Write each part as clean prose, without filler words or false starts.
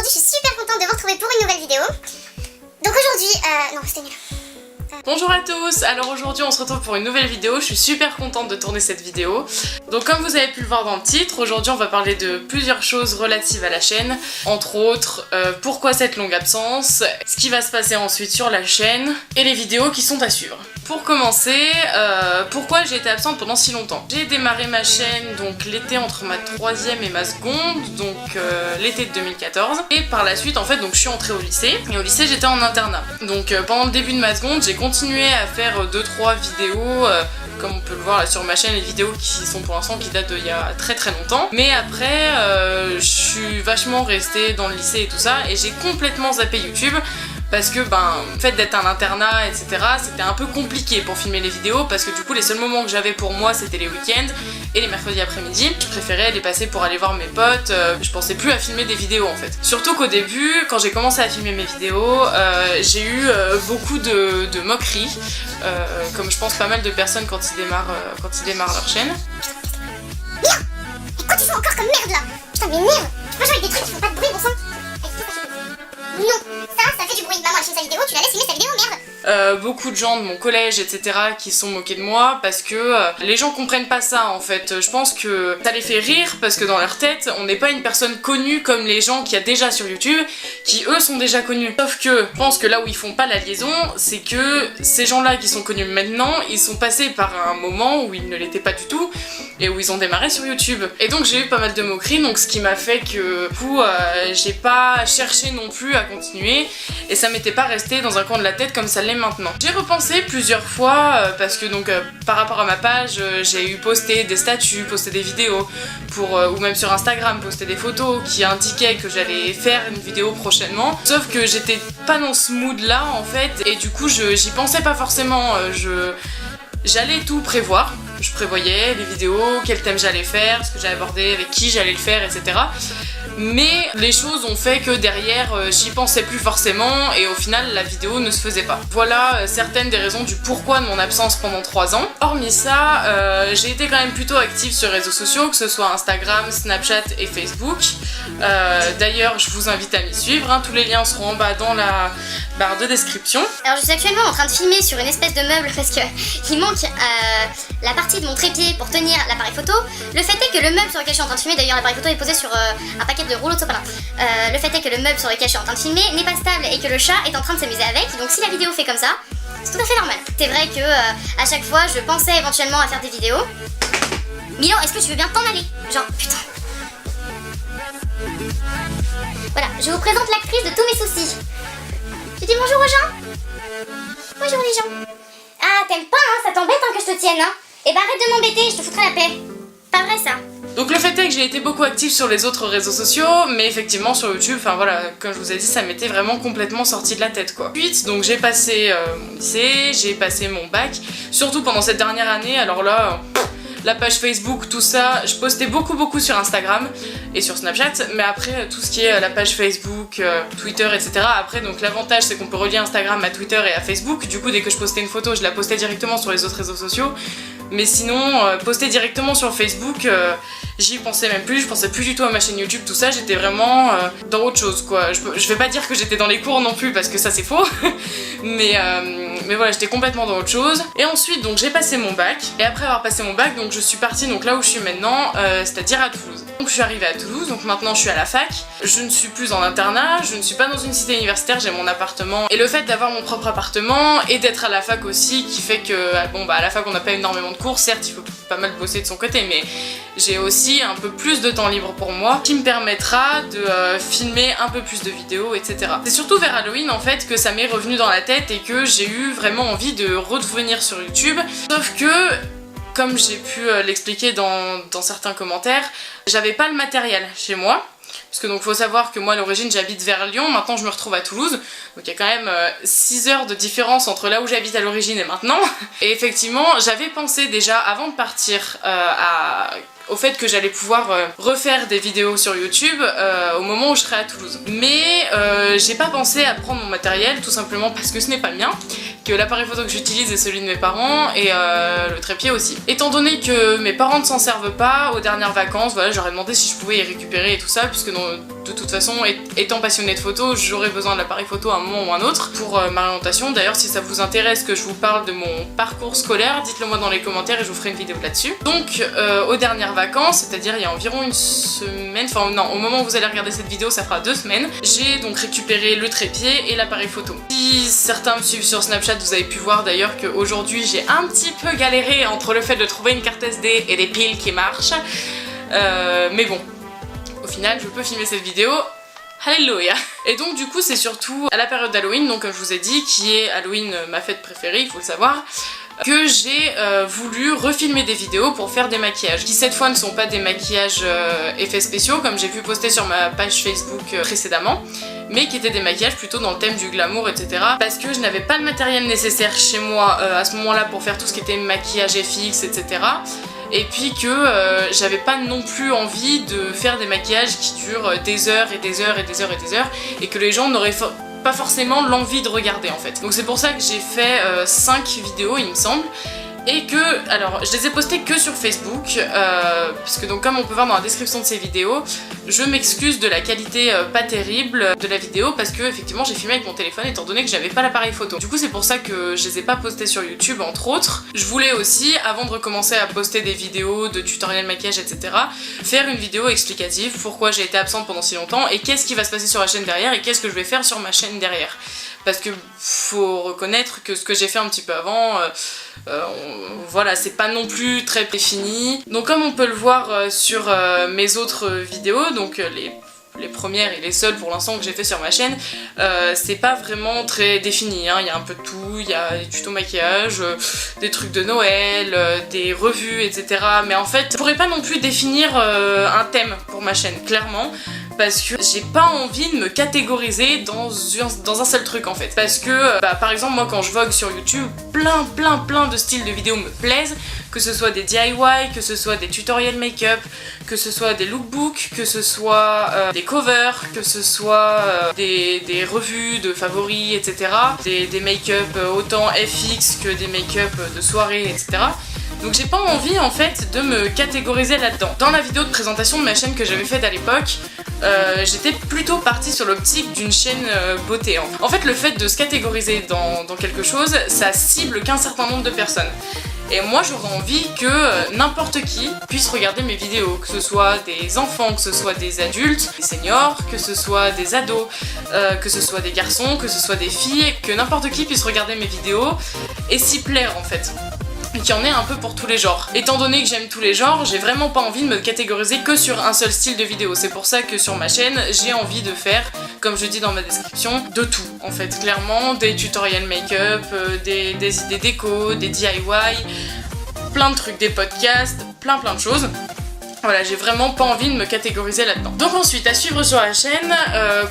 aujourd'hui je suis super contente de vous retrouver pour une nouvelle vidéo. Donc aujourd'hui, non c'était nul. Bonjour à tous, alors aujourd'hui on se retrouve pour une nouvelle vidéo, je suis super contente de tourner cette vidéo. Donc comme vous avez pu le voir dans le titre, aujourd'hui on va parler de plusieurs choses relatives à la chaîne. Entre autres, pourquoi cette longue absence, ce qui va se passer ensuite sur la chaîne et les vidéos qui sont à suivre. Pour commencer, pourquoi j'ai été absente pendant si longtemps. J'ai démarré ma chaîne donc l'été entre ma troisième et ma seconde, donc l'été de 2014. Et par la suite en fait donc je suis entrée au lycée, et au lycée j'étais en internat. Donc pendant le début de ma seconde j'ai continué à faire 2-3 vidéos, comme on peut le voir là sur ma chaîne, les vidéos qui sont pour l'instant qui datent d'il y a très longtemps. Mais après je suis vachement restée dans le lycée et tout ça, et j'ai complètement zappé YouTube. Parce que le fait d'être un internat, etc., c'était un peu compliqué pour filmer les vidéos, parce que du coup les seuls moments que j'avais pour moi c'était les week-ends et les mercredis après-midi. Je préférais les passer pour aller voir mes potes, je pensais plus à filmer des vidéos en fait. Surtout qu'au début, quand j'ai commencé à filmer mes vidéos, j'ai eu beaucoup de moqueries, comme je pense pas mal de personnes quand ils démarrent leur chaîne. Merde! Mais quoi tu fais encore comme merde là? Putain mais merde! Tu peux jouer avec des trucs qui font pas de bruit, bon sang? Non, ça fait du bruit. Maman elle filme sa vidéo, tu la laisses filmer sa vidéo, merde. Beaucoup de gens de mon collège, etc. qui sont moqués de moi parce que les gens comprennent pas ça en fait. Je pense que ça les fait rire parce que dans leur tête, on n'est pas une personne connue comme les gens qu'il y a déjà sur YouTube, qui eux sont déjà connus. Sauf que je pense que là où ils font pas la liaison, c'est que ces gens-là qui sont connus maintenant, ils sont passés par un moment où ils ne l'étaient pas du tout et où ils ont démarré sur YouTube. Et donc j'ai eu pas mal de moqueries, donc ce qui m'a fait que du coup j'ai pas cherché non plus à continuer, et ça m'était pas resté dans un coin de la tête comme ça l'est maintenant. J'ai repensé plusieurs fois parce que donc par rapport à ma page, j'ai eu posté des statuts, posté des vidéos ou même sur Instagram posté des photos qui indiquaient que j'allais faire une vidéo prochainement. Sauf que j'étais pas dans ce mood là en fait, et du coup j'y pensais pas forcément. J'allais tout prévoir. Je prévoyais les vidéos, quel thème j'allais faire, ce que j'allais aborder, avec qui j'allais le faire, etc. Mais les choses ont fait que derrière j'y pensais plus forcément, et au final la vidéo ne se faisait pas. Voilà certaines des raisons du pourquoi de mon absence pendant 3 ans. Hormis ça, j'ai été quand même plutôt active sur les réseaux sociaux, que ce soit Instagram, Snapchat et Facebook. D'ailleurs je vous invite à m'y suivre, hein. Tous les liens seront en bas dans la barre de description. Alors je suis actuellement en train de filmer sur une espèce de meuble parce que il manque la partie de mon trépied pour tenir l'appareil photo. Le fait est que le meuble sur lequel je suis en train de filmer, d'ailleurs l'appareil photo est posé sur un paquet de rouleaux de sopalin. Le fait est que le meuble sur lequel je suis en train de filmer n'est pas stable et que le chat est en train de s'amuser avec, donc si la vidéo fait comme ça, c'est tout à fait normal. C'est vrai que à chaque fois je pensais éventuellement à faire des vidéos. Milo, est-ce que tu veux bien t'en aller? Genre, putain. Voilà, je vous présente l'actrice de tous mes soucis. Tu dis bonjour aux gens? Bonjour les gens. Ah, t'aimes pas, hein? Ça t'embête hein, que je te tienne, hein? Eh ben arrête de m'embêter, je te foutrai la paix. Pas vrai ça? Donc le fait est que j'ai été beaucoup active sur les autres réseaux sociaux, mais effectivement sur YouTube, enfin voilà, comme je vous ai dit, ça m'était vraiment complètement sorti de la tête quoi. Ensuite, donc j'ai passé mon lycée, j'ai passé mon bac, surtout pendant cette dernière année, alors là... La page Facebook, tout ça, je postais beaucoup sur Instagram et sur Snapchat, mais après tout ce qui est la page Facebook, Twitter, etc. Après donc l'avantage c'est qu'on peut relier Instagram à Twitter et à Facebook, du coup dès que je postais une photo je la postais directement sur les autres réseaux sociaux, mais sinon poster directement sur Facebook, j'y pensais même plus, je pensais plus du tout à ma chaîne YouTube, tout ça, j'étais vraiment dans autre chose quoi. Je vais pas dire que j'étais dans les cours non plus parce que ça c'est faux, mais voilà, j'étais complètement dans autre chose. Et ensuite donc j'ai passé mon bac, et après avoir passé mon bac donc je suis partie donc là où je suis maintenant, c'est-à-dire à Toulouse. Donc je suis arrivée à Toulouse, donc maintenant je suis à la fac, je ne suis plus en internat, je ne suis pas dans une cité universitaire, j'ai mon appartement, et le fait d'avoir mon propre appartement et d'être à la fac aussi qui fait que bon à la fac on n'a pas énormément de cours, certes il faut pas mal bosser de son côté, mais j'ai aussi un peu plus de temps libre pour moi qui me permettra de filmer un peu plus de vidéos, etc. C'est surtout vers Halloween en fait que ça m'est revenu dans la tête et que j'ai eu vraiment envie de revenir sur YouTube, sauf que comme j'ai pu l'expliquer dans certains commentaires, j'avais pas le matériel chez moi. Parce que donc faut savoir que moi à l'origine j'habite vers Lyon, maintenant je me retrouve à Toulouse, donc il y a quand même 6 heures de différence entre là où j'habite à l'origine et maintenant. Et effectivement j'avais pensé déjà avant de partir au fait que j'allais pouvoir refaire des vidéos sur YouTube au moment où je serai à Toulouse. Mais j'ai pas pensé à prendre mon matériel tout simplement parce que ce n'est pas le mien, que l'appareil photo que j'utilise est celui de mes parents et le trépied aussi. Étant donné que mes parents ne s'en servent pas aux dernières vacances, voilà, j'aurais demandé si je pouvais y récupérer et tout ça, puisque de toute façon, étant passionnée de photo, j'aurai besoin de l'appareil photo à un moment ou un autre pour ma orientation. D'ailleurs, si ça vous intéresse que je vous parle de mon parcours scolaire, dites-le moi dans les commentaires et je vous ferai une vidéo là-dessus. Donc, aux dernières vacances, c'est-à-dire il y a environ une semaine, enfin non, au moment où vous allez regarder cette vidéo, ça fera 2 semaines, j'ai donc récupéré le trépied et l'appareil photo. Si certains me suivent sur Snapchat, vous avez pu voir d'ailleurs qu'aujourd'hui j'ai un petit peu galéré entre le fait de trouver une carte SD et des piles qui marchent. Mais bon, au final, je peux filmer cette vidéo. Alléluia. Et donc du coup c'est surtout à la période d'Halloween, donc comme je vous ai dit, qui est Halloween ma fête préférée, il faut le savoir, que j'ai voulu refilmer des vidéos pour faire des maquillages, qui cette fois ne sont pas des maquillages effets spéciaux comme j'ai pu poster sur ma page Facebook précédemment, mais qui étaient des maquillages plutôt dans le thème du glamour, etc. Parce que je n'avais pas le matériel nécessaire chez moi à ce moment-là pour faire tout ce qui était maquillage FX, etc. Et puis que j'avais pas non plus envie de faire des maquillages qui durent des heures et des heures et des heures et des heures, et que les gens n'auraient pas forcément l'envie de regarder en fait. Donc c'est pour ça que j'ai fait 5 vidéos il me semble, et que, alors je les ai postées que sur Facebook, puisque donc comme on peut voir dans la description de ces vidéos, je m'excuse de la qualité pas terrible de la vidéo, parce que effectivement j'ai filmé avec mon téléphone étant donné que j'avais pas l'appareil photo. Du coup c'est pour ça que je les ai pas postées sur YouTube entre autres. Je voulais aussi, avant de recommencer à poster des vidéos de tutoriels maquillage etc, faire une vidéo explicative, pourquoi j'ai été absente pendant si longtemps, et qu'est-ce qui va se passer sur la chaîne derrière, et qu'est-ce que je vais faire sur ma chaîne derrière. Parce que faut reconnaître que ce que j'ai fait un petit peu avant, voilà, c'est pas non plus très défini. Donc comme on peut le voir sur mes autres vidéos, donc les premières et les seules pour l'instant que j'ai fait sur ma chaîne, c'est pas vraiment très défini, hein. Il y a un peu de tout, il y a des tutos maquillage, des trucs de Noël, des revues, etc. Mais en fait, je pourrais pas non plus définir un thème pour ma chaîne, clairement, parce que j'ai pas envie de me catégoriser dans un seul truc en fait. Parce que, par exemple, moi quand je vogue sur YouTube, plein de styles de vidéos me plaisent, que ce soit des DIY, que ce soit des tutoriels make-up, que ce soit des lookbooks, que ce soit des covers, que ce soit des revues de favoris, etc. Des make-up autant FX que des make-up de soirée, etc. Donc j'ai pas envie en fait de me catégoriser là-dedans. Dans la vidéo de présentation de ma chaîne que j'avais faite à l'époque, j'étais plutôt partie sur l'optique d'une chaîne beauté. En fait, le fait de se catégoriser dans quelque chose, ça cible qu'un certain nombre de personnes. Et moi j'aurais envie que n'importe qui puisse regarder mes vidéos, que ce soit des enfants, que ce soit des adultes, des seniors, que ce soit des ados, que ce soit des garçons, que ce soit des filles, que n'importe qui puisse regarder mes vidéos et s'y plaire en fait. Et qu'il y en ait un peu pour tous les genres. Étant donné que j'aime tous les genres, j'ai vraiment pas envie de me catégoriser que sur un seul style de vidéo. C'est pour ça que sur ma chaîne, j'ai envie de faire, comme je dis dans ma description, de tout en fait. Clairement, des tutoriels make-up, des idées déco, des DIY, plein de trucs, des podcasts, plein de choses. Voilà, j'ai vraiment pas envie de me catégoriser là-dedans. Donc ensuite, à suivre sur la chaîne,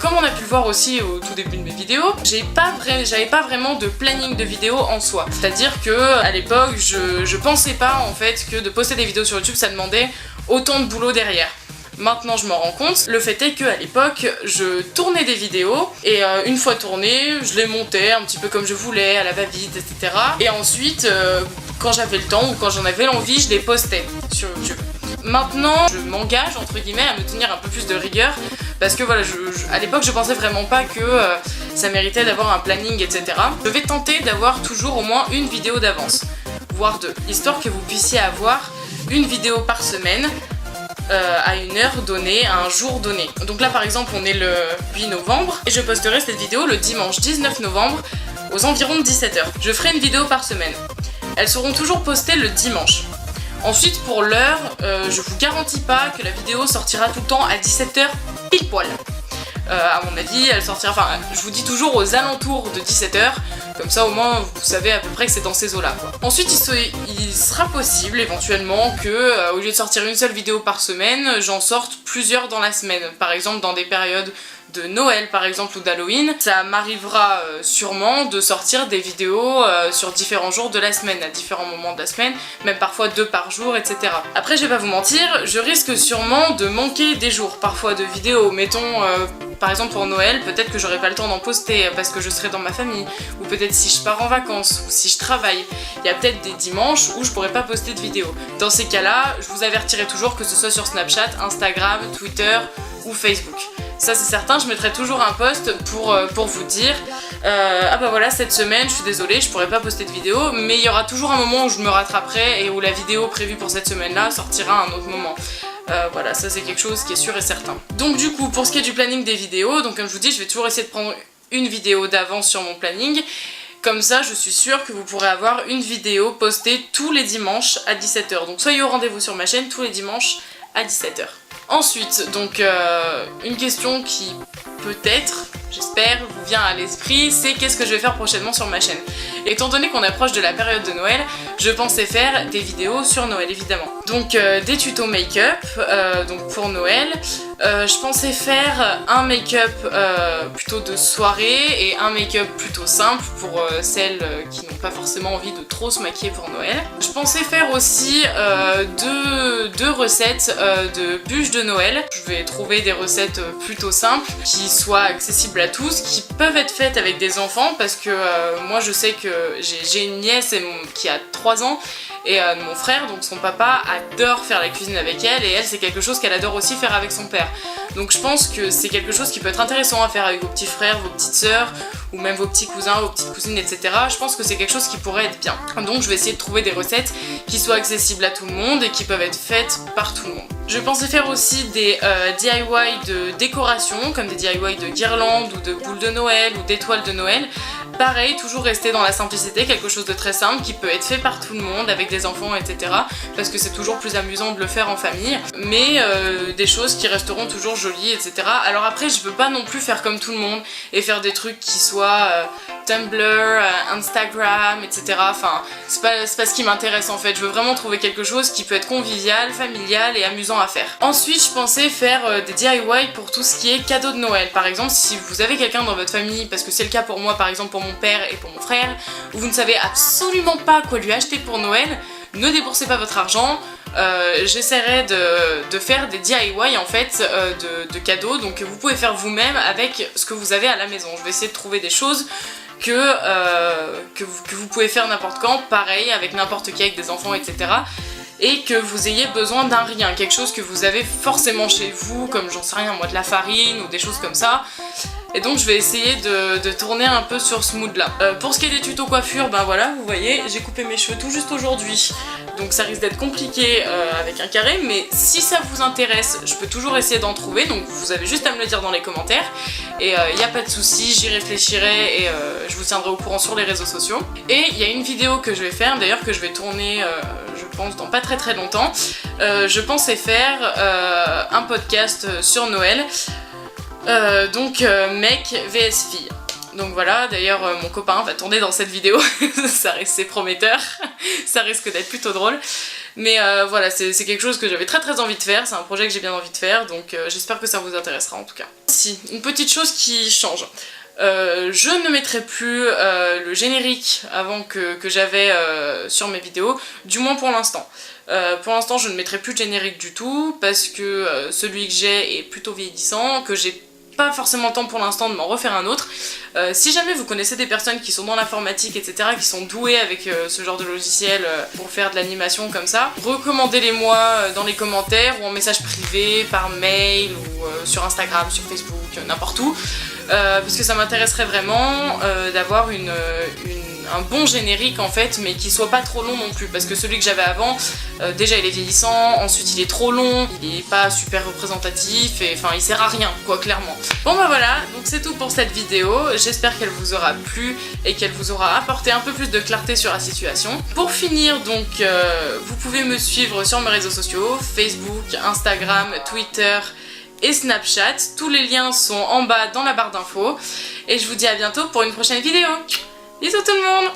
comme on a pu le voir aussi au tout début de mes vidéos, j'avais pas vraiment de planning de vidéos en soi. C'est-à-dire que à l'époque, je pensais pas en fait que de poster des vidéos sur YouTube, ça demandait autant de boulot derrière. Maintenant je m'en rends compte, le fait est qu'à l'époque je tournais des vidéos et une fois tournées, je les montais un petit peu comme je voulais, à la va-vite, etc. Et ensuite, quand j'avais le temps ou quand j'en avais l'envie, je les postais sur YouTube. Maintenant, je m'engage entre guillemets à me tenir un peu plus de rigueur parce que voilà, à l'époque je pensais vraiment pas que ça méritait d'avoir un planning, etc. Je vais tenter d'avoir toujours au moins une vidéo d'avance, voire 2, histoire que vous puissiez avoir une vidéo par semaine à une heure donnée, à un jour donné. Donc là par exemple on est le 8 novembre et je posterai cette vidéo le dimanche 19 novembre aux environs de 17h. Je ferai une vidéo par semaine. Elles seront toujours postées le dimanche. Ensuite pour l'heure, je vous garantis pas que la vidéo sortira tout le temps à 17h pile poil. À mon avis, elle sortira, enfin je vous dis toujours aux alentours de 17h, comme ça au moins vous savez à peu près que c'est dans ces eaux là quoi. Ensuite il sera possible éventuellement que au lieu de sortir une seule vidéo par semaine, j'en sorte plusieurs dans la semaine. Par exemple dans des périodes de Noël par exemple ou d'Halloween, ça m'arrivera sûrement de sortir des vidéos sur différents jours de la semaine, à différents moments de la semaine, même parfois 2 par jour, etc. Après je vais pas vous mentir, je risque sûrement de manquer des jours parfois de vidéos, mettons par exemple pour Noël, peut-être que j'aurai pas le temps d'en poster parce que je serai dans ma famille, ou peut-être si je pars en vacances, ou si je travaille. Il y a peut-être des dimanches où je pourrai pas poster de vidéos. Dans ces cas-là, je vous avertirai toujours que ce soit sur Snapchat, Instagram, Twitter ou Facebook. Ça c'est certain, je mettrai toujours un post pour vous dire ah bah voilà, cette semaine je suis désolée, je pourrais pas poster de vidéo, mais il y aura toujours un moment où je me rattraperai et où la vidéo prévue pour cette semaine là sortira à un autre moment. Voilà, ça c'est quelque chose qui est sûr et certain. Donc du coup, pour ce qui est du planning des vidéos, donc comme je vous dis, je vais toujours essayer de prendre une vidéo d'avance sur mon planning. Comme ça, je suis sûre que vous pourrez avoir une vidéo postée tous les dimanches à 17h. Donc soyez au rendez-vous sur ma chaîne tous les dimanches à 17h. Ensuite, donc une question qui peut-être, j'espère, vous vient à l'esprit, c'est qu'est-ce que je vais faire prochainement sur ma chaîne. Étant donné qu'on approche de la période de Noël, je pensais faire des vidéos sur Noël évidemment. Donc des tutos make-up donc pour Noël. Je pensais faire un make-up plutôt de soirée et un make-up plutôt simple pour celles qui n'ont pas forcément envie de trop se maquiller pour Noël. Je pensais faire aussi deux recettes de bûches de Noël. Je vais trouver des recettes plutôt simples qui soient accessibles à tous, qui peuvent être faites avec des enfants parce que moi je sais que j'ai une nièce qui a 3 ans et mon frère, donc son papa, adore faire la cuisine avec elle et elle c'est quelque chose qu'elle adore aussi faire avec son père. Donc je pense que c'est quelque chose qui peut être intéressant à faire avec vos petits frères, vos petites sœurs ou même vos petits cousins, vos petites cousines, etc. Je pense que c'est quelque chose qui pourrait être bien. Donc je vais essayer de trouver des recettes qui soient accessibles à tout le monde et qui peuvent être faites par tout le monde. Je pensais faire aussi des DIY de décoration, comme des DIY de guirlandes ou de boules de Noël ou d'étoiles de Noël. Pareil, toujours rester dans la simplicité, quelque chose de très simple qui peut être fait par tout le monde, avec des enfants, etc. Parce que c'est toujours plus amusant de le faire en famille, mais des choses qui resteront toujours jolies, etc. Alors après, je veux pas non plus faire comme tout le monde et faire des trucs qui soient Tumblr, Instagram, etc. Enfin, c'est pas ce qui m'intéresse en fait. Je veux vraiment trouver quelque chose qui peut être convivial, familial et amusant à faire. Ensuite, je pensais faire des DIY pour tout ce qui est cadeau de Noël. Par exemple, si vous avez quelqu'un dans votre famille, parce que c'est le cas pour moi, par exemple pour mon père et pour mon frère, où vous ne savez absolument pas quoi lui acheter pour Noël, ne déboursez pas votre argent. J'essaierai de faire des DIY en fait de cadeaux, donc vous pouvez faire vous-même avec ce que vous avez à la maison. Je vais essayer de trouver des choses que vous pouvez faire n'importe quand, pareil avec n'importe qui, avec des enfants, etc. Et que vous ayez besoin d'un rien, quelque chose que vous avez forcément chez vous, comme j'en sais rien moi, de la farine ou des choses comme ça. Et donc je vais essayer de tourner un peu sur ce mood là. Pour ce qui est des tutos coiffure, ben voilà, vous voyez, j'ai coupé mes cheveux tout juste aujourd'hui. Donc ça risque d'être compliqué avec un carré, mais si ça vous intéresse, je peux toujours essayer d'en trouver. Donc vous avez juste à me le dire dans les commentaires. Et il n'y a pas de souci, j'y réfléchirai et je vous tiendrai au courant sur les réseaux sociaux. Et il y a une vidéo que je vais faire, d'ailleurs que je vais tourner, je pense, dans pas très longtemps. Je pensais faire un podcast sur Noël. Donc mec vs fille. Donc voilà, d'ailleurs mon copain va tourner dans cette vidéo, c'est prometteur, ça risque d'être plutôt drôle. Mais voilà, c'est quelque chose que j'avais très envie de faire, c'est un projet que j'ai bien envie de faire, donc j'espère que ça vous intéressera en tout cas. Si, une petite chose qui change. Je ne mettrai plus le générique avant que j'avais sur mes vidéos, du moins pour l'instant. Pour l'instant je ne mettrai plus de générique du tout parce que celui que j'ai est plutôt vieillissant, que j'ai pas forcément le temps pour l'instant de m'en refaire un autre. Si jamais vous connaissez des personnes qui sont dans l'informatique, etc., qui sont douées avec ce genre de logiciel pour faire de l'animation comme ça, recommandez-les-moi dans les commentaires ou en message privé, par mail ou sur Instagram, sur Facebook, n'importe où. Parce que ça m'intéresserait vraiment d'avoir un bon générique en fait, mais qui soit pas trop long non plus, parce que celui que j'avais avant, déjà il est vieillissant, ensuite il est trop long, il est pas super représentatif, et enfin il sert à rien quoi, clairement. Bon bah voilà, donc c'est tout pour cette vidéo, j'espère qu'elle vous aura plu et qu'elle vous aura apporté un peu plus de clarté sur la situation. Pour finir donc, vous pouvez me suivre sur mes réseaux sociaux, Facebook, Instagram, Twitter et Snapchat, tous les liens sont en bas dans la barre d'infos, et je vous dis à bientôt pour une prochaine vidéo. Bisous tout le monde!